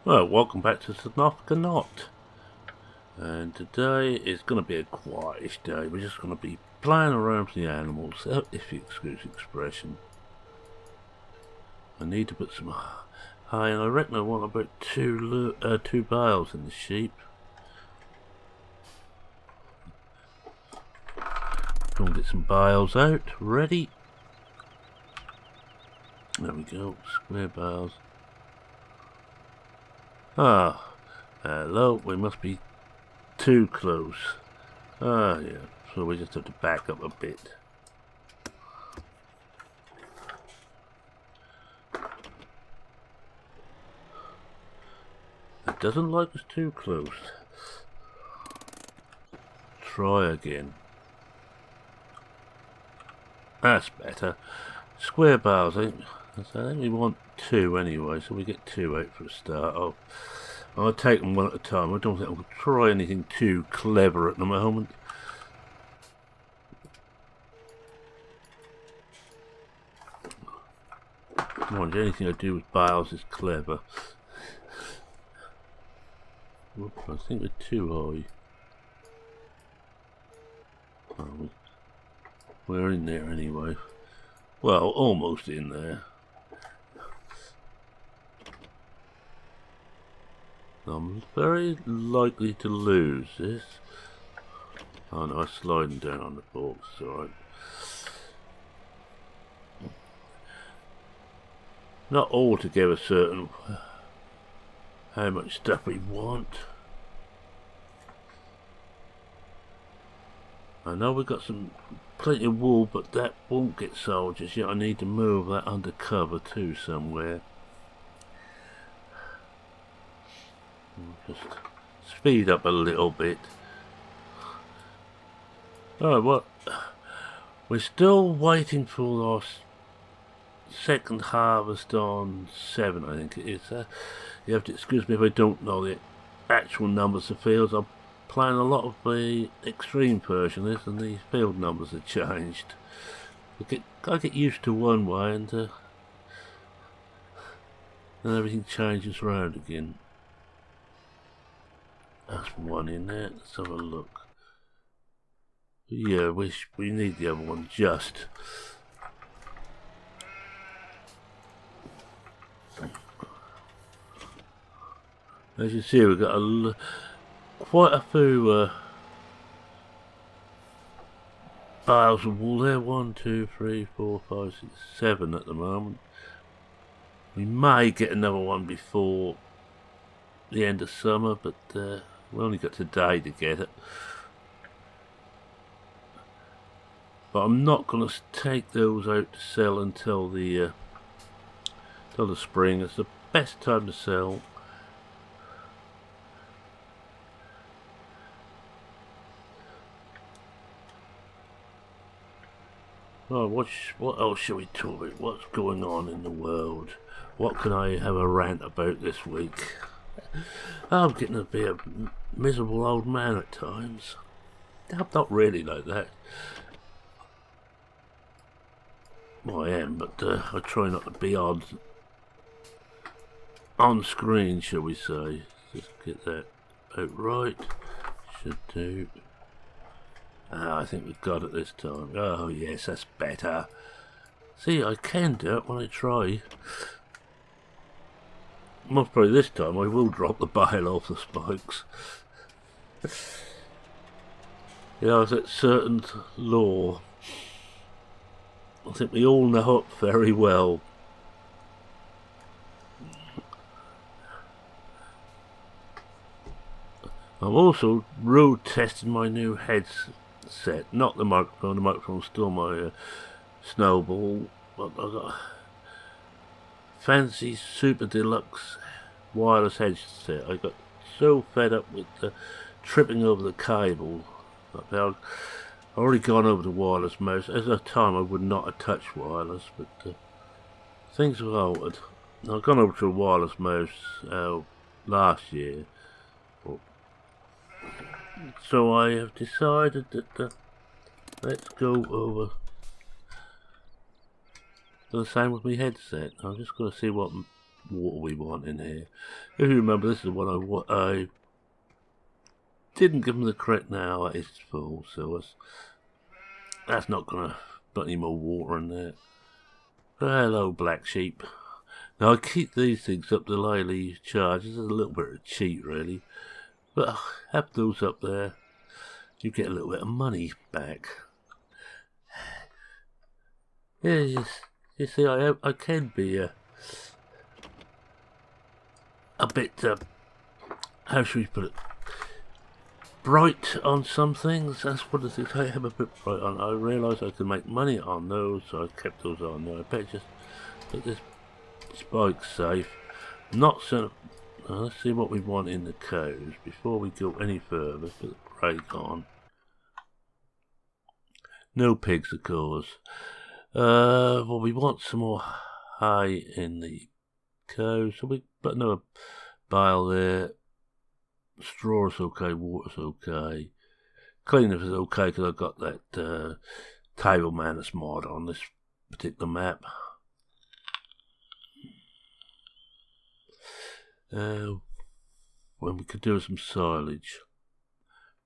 Well, welcome back to Sosnovka NOT. And today is going to be a quietish day. We're just going to be playing around with the animals, if you excuse the expression. I need to put some hay, and I reckon I want about two bales in the sheep. Go and get some bales out, ready. There we go, square bales. Ah, hello, we must be too close. Ah, yeah, so we just have to back up a bit. It doesn't like us too close. Try again. That's better. Square bars, I think we want two anyway, so we get two out for a start. I'll take them one at a time. I don't think I'll try anything too clever at the moment. Mind you, anything I do with bales is clever. Whoops, I think we're too high. Oh, we're in there anyway. Well, almost in there. I'm very likely to lose this. Oh no, I'm sliding down on the box, alright. Not altogether certain how much stuff we want. I know we've got plenty of wool, but that won't get sold just yet. I need to move that undercover too somewhere. Just speed up a little bit. Oh, what? We're still waiting for our second harvest on 7, I think it is. You have to excuse me if I don't know the actual numbers of fields. I'm playing a lot of the extreme version of this, and the field numbers have changed. I get used to one way, and then everything changes around again. That's one in there. Let's have a look. Yeah, we need the other one just. As you see, we've got quite a few bales of wool there. 1, 2, 3, 4, 5, 6, 7 at the moment. We may get another one before the end of summer, but we only got today to get it. But I'm not going to take those out to sell until the spring. It's the best time to sell. Oh, what else shall we talk about? What's going on in the world? What can I have a rant about this week? I'm getting to be a miserable old man at times. I'm not really like that. Well, I am, but I try not to be on screen, shall we say. Just get that out right. Should do. I think we've got it this time. Oh yes, that's better. See, I can do it when I try. Most probably this time I will drop the bale off the spikes. Yeah, it's that certain law. I think we all know it very well. I'm also road testing my new headset. Not the microphone's still my snowball. But I've got a fancy super deluxe wireless headset. I got so fed up with tripping over the cable. I've already gone over to wireless mouse. At the time I would not have touched wireless, but things have altered. I've gone over to a wireless mouse last year. So I have decided that let's go over the same with my headset. I'm just going to see what water we want in here. If you remember, this is what I didn't give them the correct now. It's full, so that's not gonna put any more water in there. Hello, black sheep. Now I keep these things up to daily charges. There's a little bit of cheat, really, but have those up there. You get a little bit of money back. Yeah, you see, I can be a bit, how should we put it, bright on some things. That's what it is. I am a bit bright on. I realised I could make money on those, so I kept those on there. I better just put this spike safe. Not so. Let's see what we want in the cows before we go any further. Put the brake on. No pigs, of course. Well, we want some more hay in the cows, so we put another bale there. Straw's okay, water's okay. Cleanup is okay because I've got that table manners mod on this particular map. When we could do some silage.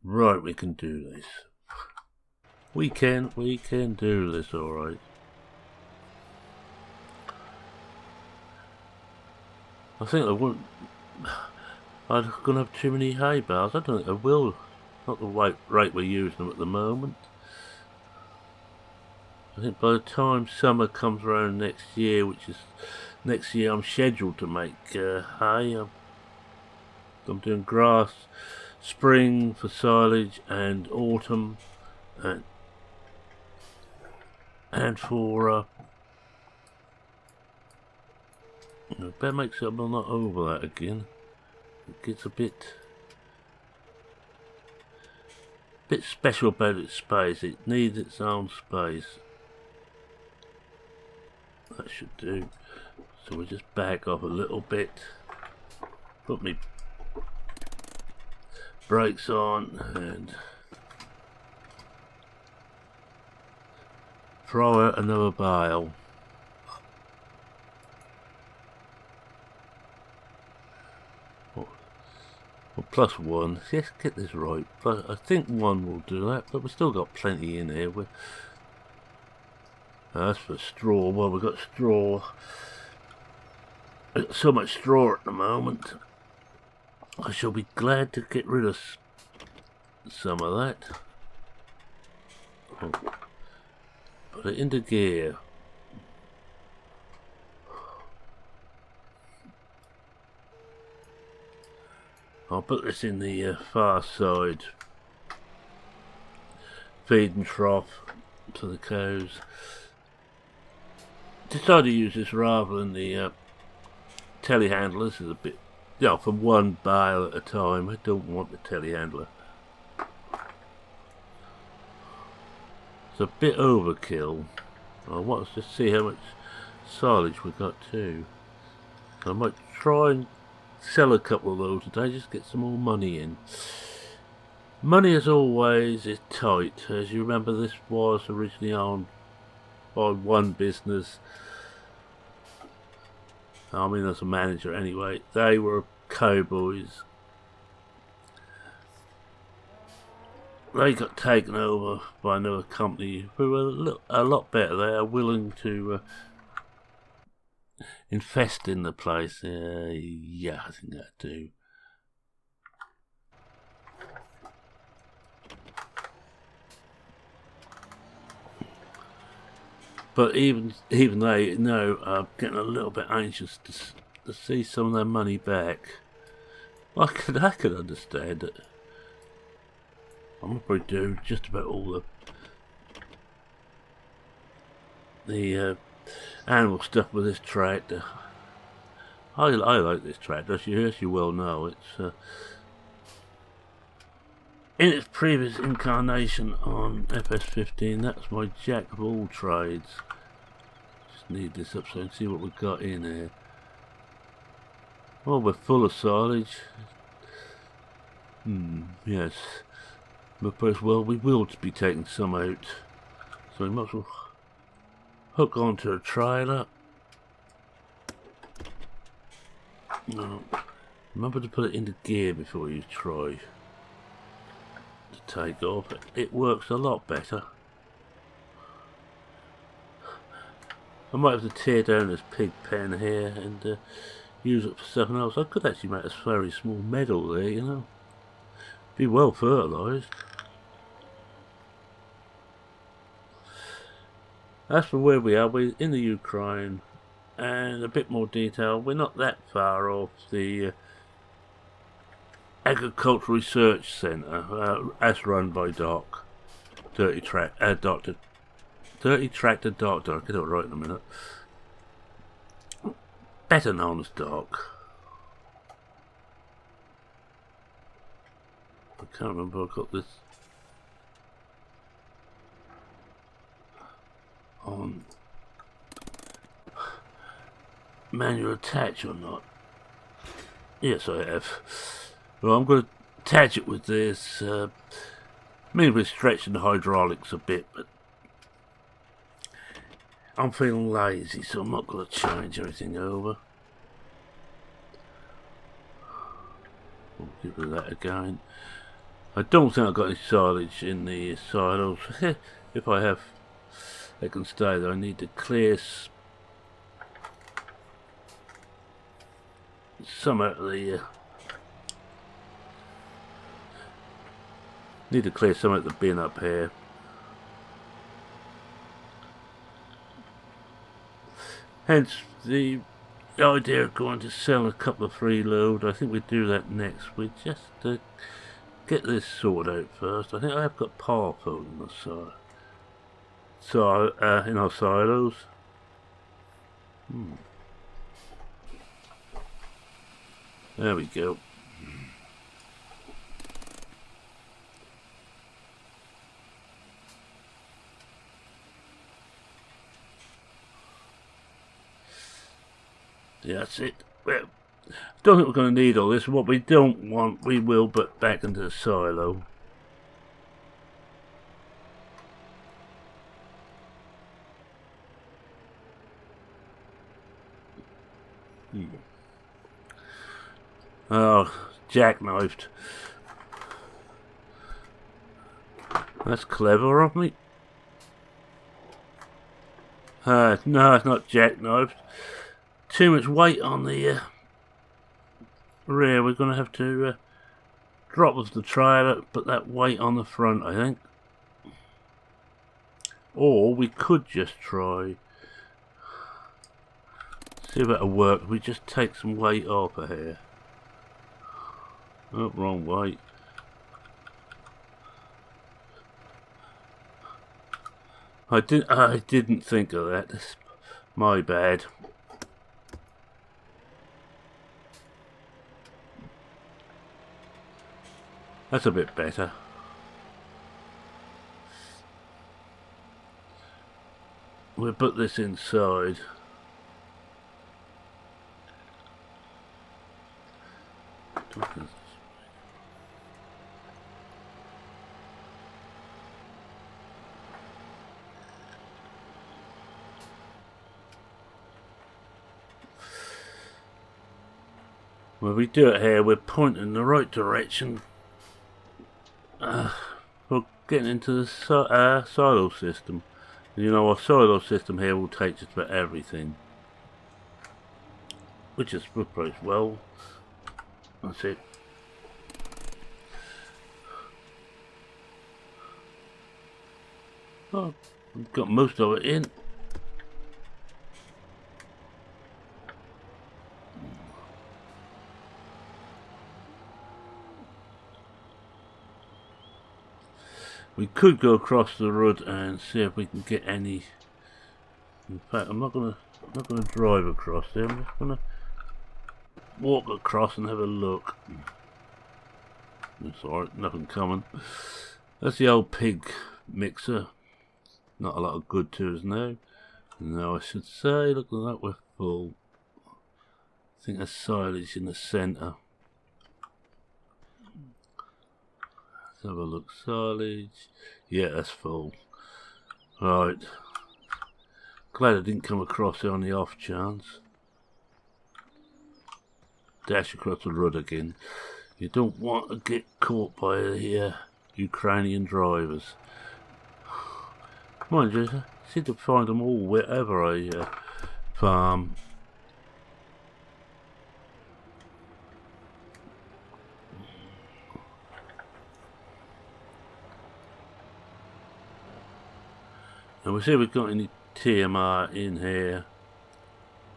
Right, we can do this. We can do this, alright. I think I'm going to have too many hay bales. I don't think I will. Not the rate we're using them at the moment. I think by the time summer comes around next year, which is next year, I'm scheduled to make hay. I'm doing grass, spring for silage, and autumn, and for better make sure I'm not over that again. It gets a bit special about its space. It needs its own space. That should do. So we'll just back off a little bit. Put me brakes on and throw out another bale. Well, plus one. Let's get this right. Plus, I think one will do that, but we've still got plenty in here. That's for straw. Well, we've got straw. We've got so much straw at the moment. I shall be glad to get rid of some of that. Put it into gear. I'll put this in the far side feeding trough to the cows. Decided to use this rather than the telehandler. This is a bit, for one bale at a time. I don't want the telehandler. It's a bit overkill. I want us to see how much silage we got too. I might try and sell a couple of those today, just get some more money in. Money, as always, is tight. As you remember, this was originally owned by one business. I mean, as a manager anyway. They were cowboys. They got taken over by another company who were a lot better. They are willing to infest in the place. Yeah, I think that do. But even they know I'm getting a little bit anxious to see some of their money back. I could understand it. I'm gonna probably do just about all the animal stuff with this tractor. I like this tractor, as you well know. It's in its previous incarnation on FS15. That's my jack of all trades. Just need this up so I can see what we've got in here. Well, we're full of silage. Yes. But first, well, we will be taking some out. So we might as well hook onto a trailer. No. Remember to put it into gear before you try to take off. It works a lot better. I might have to tear down this pig pen here and use it for something else. I could actually make a very small medal there, you know. Be well fertilised. As for where we are, we're in the Ukraine, and a bit more detail, we're not that far off the Agricultural Research Centre, as run by Doc. Dirty Tractor Doctor. I'll get it right in a minute. Better known as Doc. I can't remember, I've got this on manual attach or not. Yes, I have. Well, I'm going to attach it with this. Maybe we're stretching the hydraulics a bit, but I'm feeling lazy, so I'm not going to change everything over. I'll give it that again. I don't think I've got any silage in the silos. If I have, they can stay there. I need to clear some out of the need to clear some of the bin up here. Hence the idea of going to sell a couple of free loads. I think we do that next week, just to get this sorted out first. I think I have got power food in the side. So in our silos. There we go. Yeah, that's it. Well, don't think we're going to need all this. What we don't want, we will put back into the silo. Oh, jackknifed. That's clever of me. No, it's not jackknifed. Too much weight on the rear. We're going to have to drop off the trailer, put that weight on the front, I think. Or we could just try, see if that'll work. We just take some weight off of here. Oh, wrong weight. I didn't think of that. That's my bad. That's a bit better. We'll put this inside. When we do it here, we're pointing in the right direction. We're getting into the silo system. You know, our silo system here will take just about everything, which is pretty well. That's it. Oh, we've got most of it in. We could go across the road and see if we can get any. In fact, I'm not gonna drive across there. I'm just gonna walk across and have a look. That's alright, nothing coming. That's the old pig mixer. Not a lot of good to us now. No, I should say, look at that, we're full. I think there's silage in the centre. Let's have a look. Silage. Yeah, that's full. Right. Glad I didn't come across it on the off chance. dash across the road again. You don't want to get caught by the Ukrainian drivers. Mind you, I seem to find them all wherever I farm. And we'll see if we've got any TMR in here.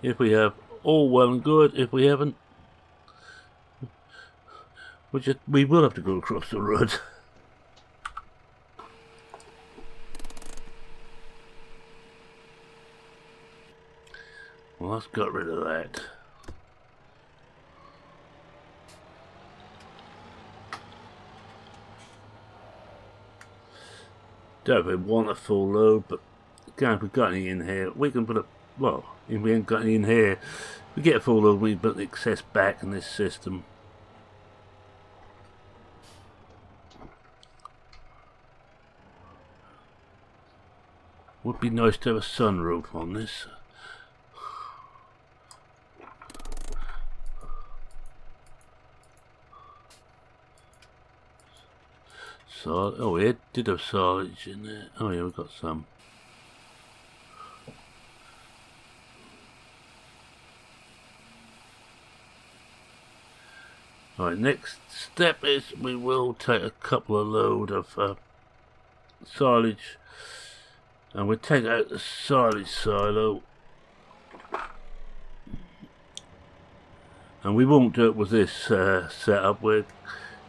If we have, all well and good. If we haven't, we will have to go across the road. Well, let's get rid of that. Don't really want a full load, but again, if we've got any in here, we can put a, well, if we ain't got any in here, we get a full load, we put the excess back in this system. Would be nice to have a sunroof on this. So, oh, we did have silage in there. Oh yeah, we've got some. Alright, next step is we will take a couple of load of silage, and we'll take out the silage silo, and we won't do it with this setup. We'll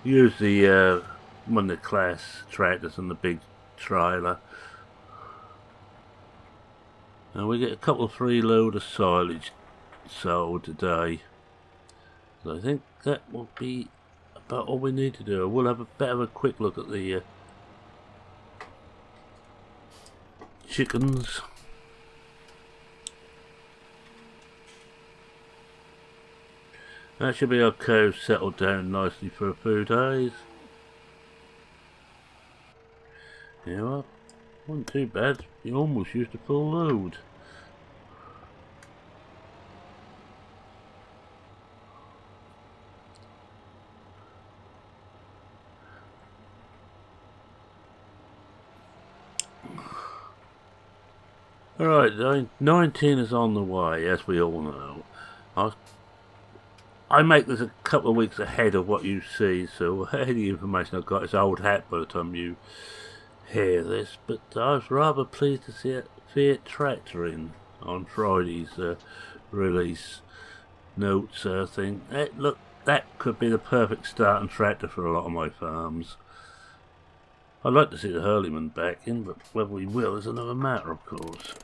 use the one of the class tractors and the big trailer, and we get a couple of free load of silage sold today. So I think that will be about all we need to do. We'll have a bit of a quick look at the chickens. That should be our cows settled down nicely for a few days. Yeah, well, wasn't too bad. You almost used a full load. Alright, 19 is on the way, as we all know. I make this a couple of weeks ahead of what you see, so any information I've got is old hat by the time you hear this. But I was rather pleased to see a Fiat tractor in on Friday's release notes thing. Look, that could be the perfect starting tractor for a lot of my farms. I'd like to see the Hurleyman back in, but whether we will is another matter, of course.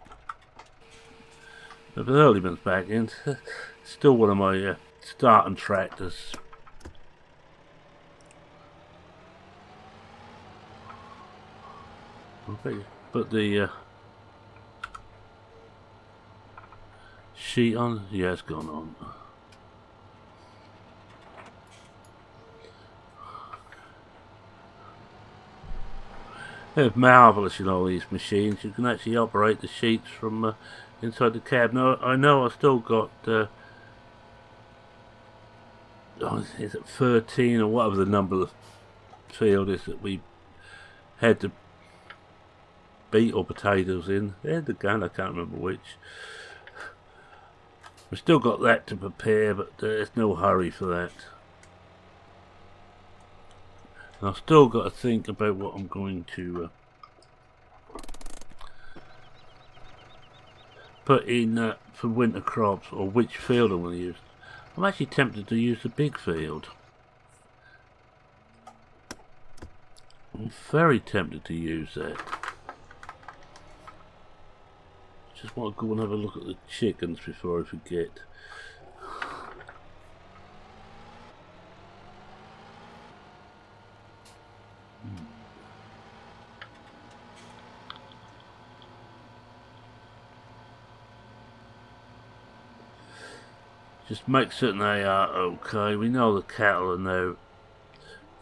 If the Hurleyman's back in, still one of my starting tractors. Okay, put the sheet on. Yeah, it's gone on. It's marvellous, you know, these machines. You can actually operate the sheets from inside the cab. Now, I know I've still got, is it 13 or whatever the number of the field is that we had to beet or potatoes in. They had the gun, I can't remember which. We've still got that to prepare, but there's no hurry for that. And I've still got to think about what I'm going to put in for winter crops, or which field I'm going to use. I'm actually tempted to use the big field. I'm very tempted to use that. Just want to go and have a look at the chickens before I forget. Just make certain they are okay. We know the cattle are now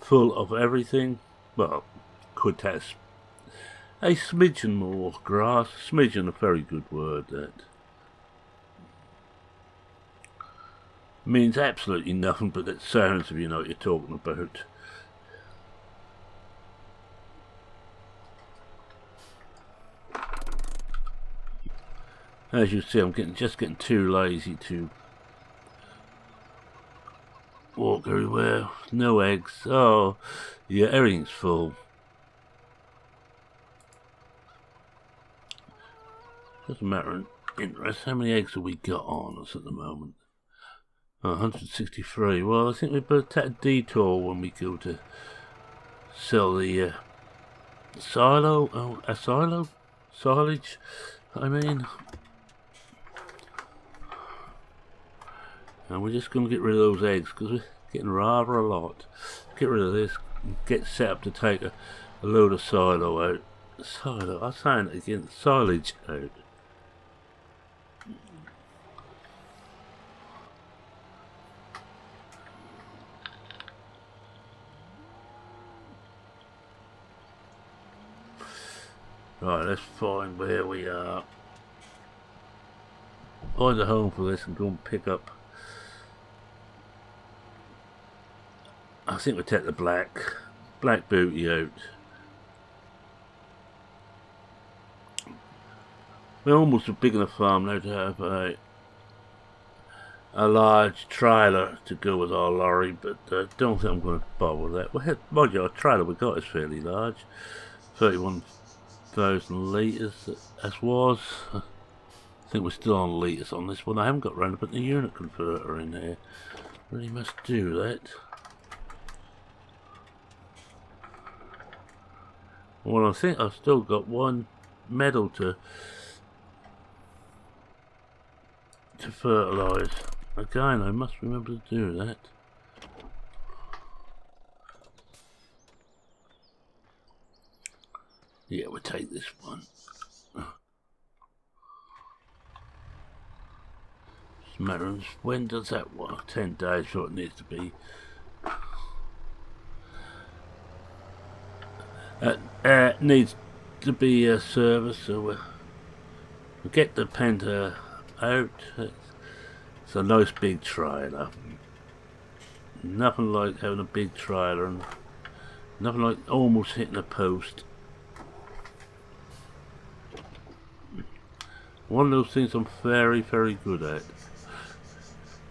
full of everything. Well, could have a smidgen more grass. Smidgen, a very good word, that. means absolutely nothing, but it sounds if you know what you're talking about. As you see, I'm just getting too lazy to walk everywhere. No eggs. Oh, yeah, everything's full. Doesn't matter in interest. How many eggs have we got on us at the moment? Oh, 163. Well, I think we better take a detour when we go to sell the silo. Oh, a silo? Silage? I mean. And we're just going to get rid of those eggs because we're getting rather a lot. Get rid of this. Get set up to take a load of silo out. Silo? I'm saying it again. Silage out. Right, let's find where we are. Find a home for this and go and pick up. I think we'll take the black booty out. We're almost a big enough farm now to have a large trailer to go with our lorry, but don't think I'm going to bother with that. Well, mind you, our trailer we got is fairly large, 31,000 litres as was. I think we're still on litres on this one. I haven't got round to putting the unit converter in there. Really must do that. Well, I think I've still got one medal to fertilise. Again, I must remember to do that. Yeah, we'll take this one. Smarons, when does that work? 10 days, so it needs to be. Needs to be a service, so we'll get the Penta out. It's a nice big trailer. Nothing like having a big trailer, and nothing like almost hitting a post. One of those things I'm very, very good at.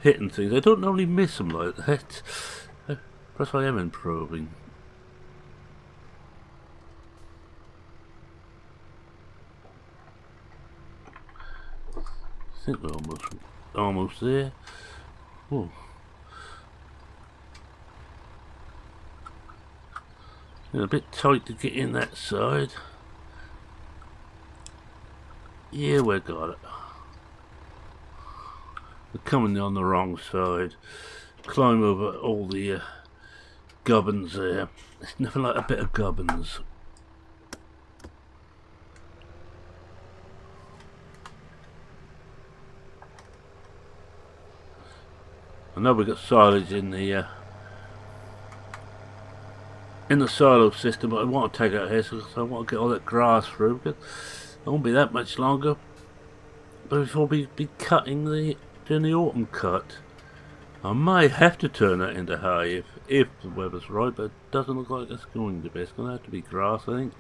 Hitting things. I don't normally miss them like that. Perhaps I am improving. I think we're almost there. Oh. It's a bit tight to get in that side. Yeah, we got it. We're coming on the wrong side. Climb over all the gubbins there. It's nothing like a bit of gubbins. I know we've got silage in the silo system, but I want to take out here because I want to get all that grass through. Because it won't be that much longer. But before we be cutting doing the autumn cut, I may have to turn that into hay if the weather's right, but it doesn't look like it's going to be. It's going to have to be grass, I think.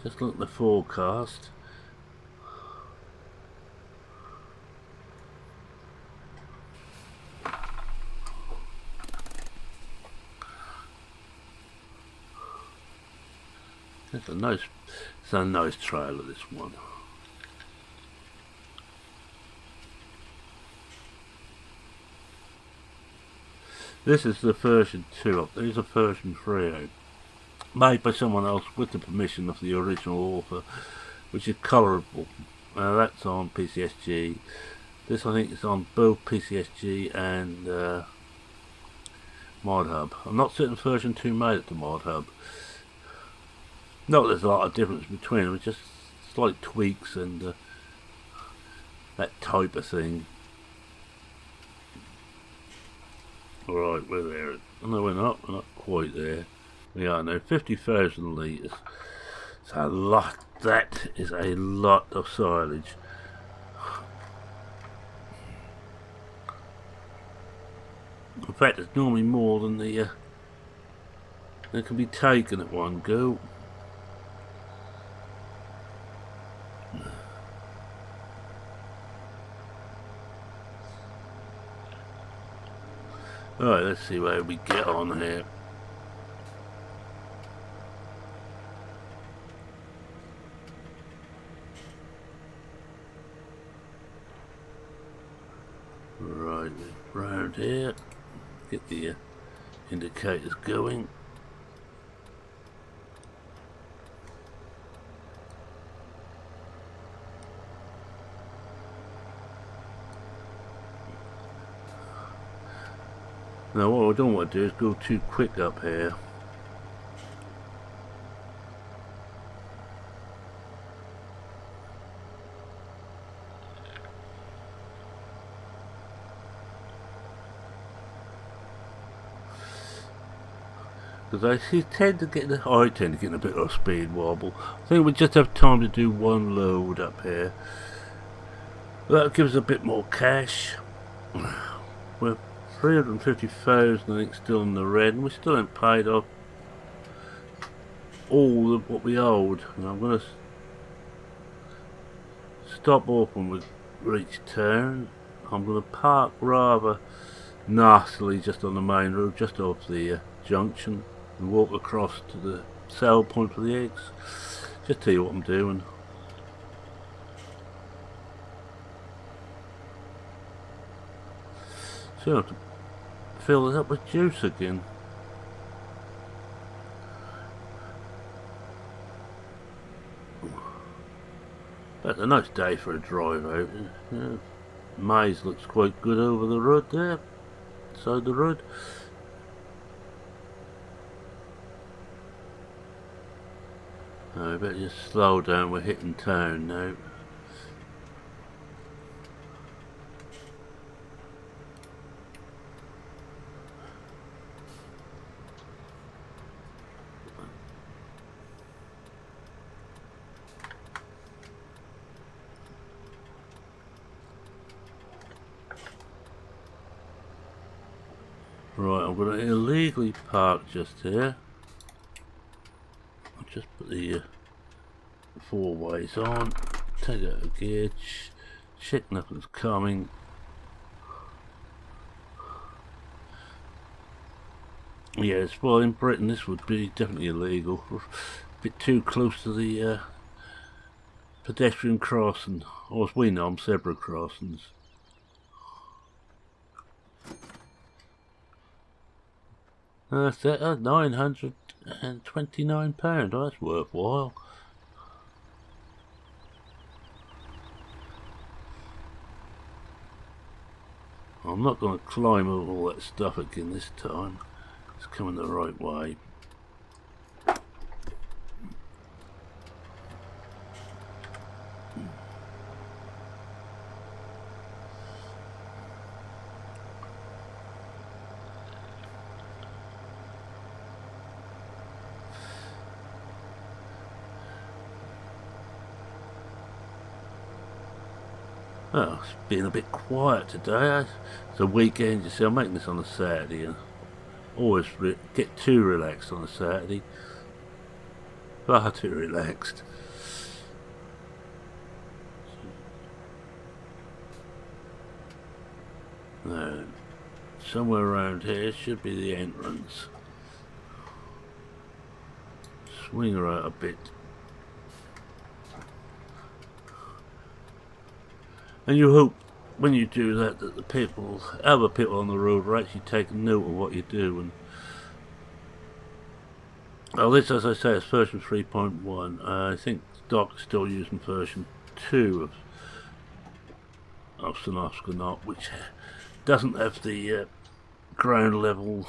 Just look at the forecast. It's a nice trailer, this one. This is the version 2 up. There's a version 3 out. Made by someone else with the permission of the original author, which is colourable. That's on PCSG. This I think is on both PCSG and ModHub. I'm not certain version 2 made it to ModHub. Not that there's a lot of difference between them, just slight tweaks and that type of thing. Alright, we're there. No, we're not quite there. We are now 50,000 litres. It's a lot. That is a lot of silage. In fact, there's normally more than that can be taken at one go. Alright, let's see where we get on here. Right, round here. Get the indicators going. Now what I don't want to do is go too quick up here. Because I tend to get a bit of speed wobble. I think we just have time to do one load up here. That gives us a bit more cash. We're 350,000 I think still in the red, and we still haven't paid off all of what we owed. And I'm going to stop off when we reach town. I'm going to park rather nastily just on the main road, just off the junction, and walk across to the sell point for the eggs. Just tell you what I'm doing. So I have to fill it up with juice again. That's a nice day for a drive out. Yeah. Maize looks quite good over the road there, side the road. I better just slow down, we're hitting town now. Right, I'm going to illegally park just here. I'll just put the four ways on, take out a gear, check nothing's coming. Yes, well in Britain this would be definitely illegal. We're a bit too close to the pedestrian crossing, or as we know them, zebra crossings. That's it, £929, that's worthwhile. I'm not going to climb over all that stuff again this time. It's coming the right way. Oh, it's been a bit quiet today. It's a weekend, you see. I'm making this on a Saturday, and always get too relaxed on a Saturday. Far too relaxed. Now, somewhere around here should be the entrance. Swing her out a bit. And you hope when you do that the other people on the road are actually taking note of what you do. And well, this, as I say, is version 3.1. I think stock is still using version 2 of Sosnovka NOT, which doesn't have the ground level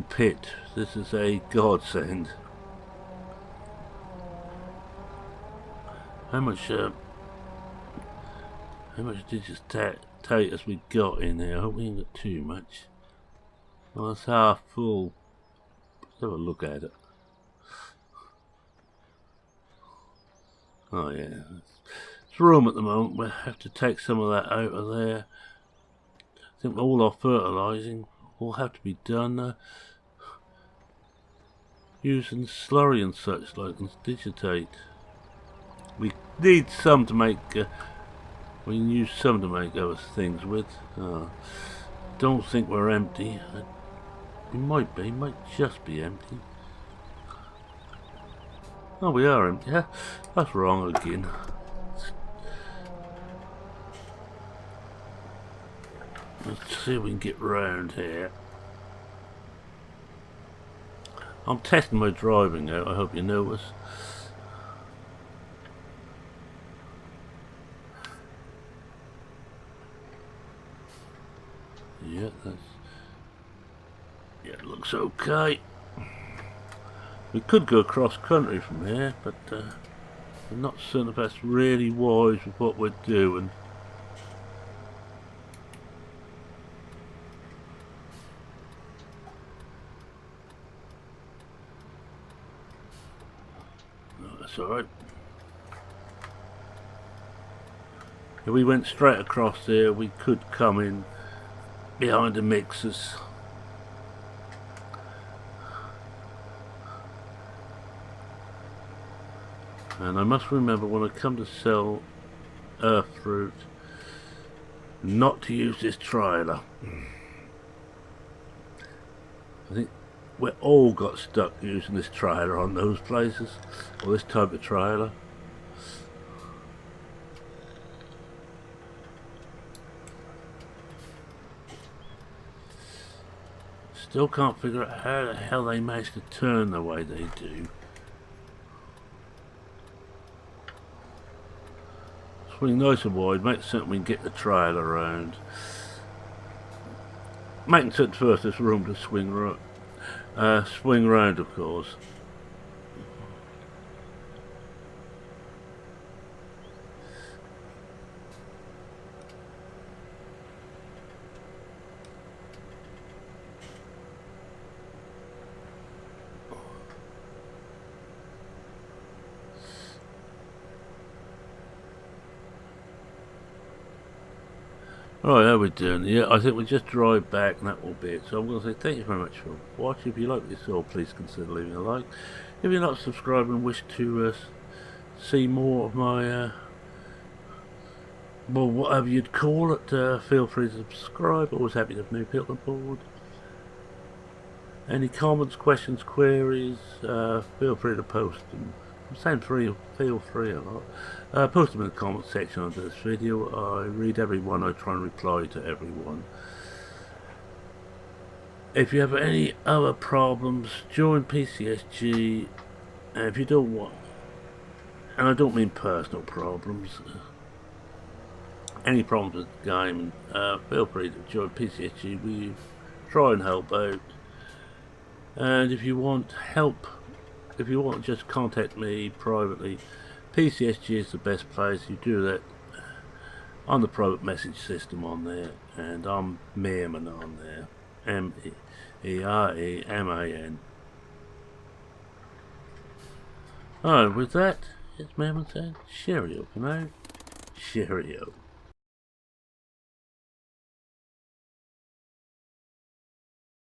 pit. This is a godsend. How much potatoes we got in there? I hope we ain't got too much. Well, it's half full. Let's have a look at it. Oh yeah, room at the moment. We'll have to take some of that out of there. I think all our fertilising will have to be done using slurry and such like, and digitate. We need some to make, we can use some to make other things with. Don't think we're empty. We might be, might just be empty. Oh, we are empty. Yeah, that's wrong again. Let's see if we can get round here. I'm testing my driving out, I hope you notice. Yeah, it looks okay. We could go across country from here, but I'm not certain if that's really wise with what we're doing. No, that's alright. If we went straight across there, we could come in behind the mixers. And I must remember when I come to sell earth fruit not to use this trailer. I think we all got stuck using this trailer on those places, or this type of trailer. Still can't figure out how the hell they managed to turn the way they do. Swing nice and wide, make certain we can get the trailer around. Making certain first there's room to swing round, of course. Right, how we doing? Yeah, I think we'll just drive back and that will be it. So I'm going to say thank you very much for watching. If you like this all, please consider leaving a like. If you're not subscribed and wish to see more of my, well, whatever you'd call it, feel free to subscribe. Always happy to have new people on board. Any comments, questions, queries, feel free to post them. I'm saying feel free a lot. Post them in the comment section under this video. I read everyone, I try and reply to everyone. If you have any other problems, join PCSG. And if you don't want, and I don't mean personal problems, any problems with the game, feel free to join PCSG. We try and help out. And if you want help, if you want, just contact me privately. PCSG is the best place. You do that on the private message system on there, and I'm Mereman on there, M-E-R-E-M-A-N. Alright, with that, it's Mereman saying cheerio for now. Cheerio.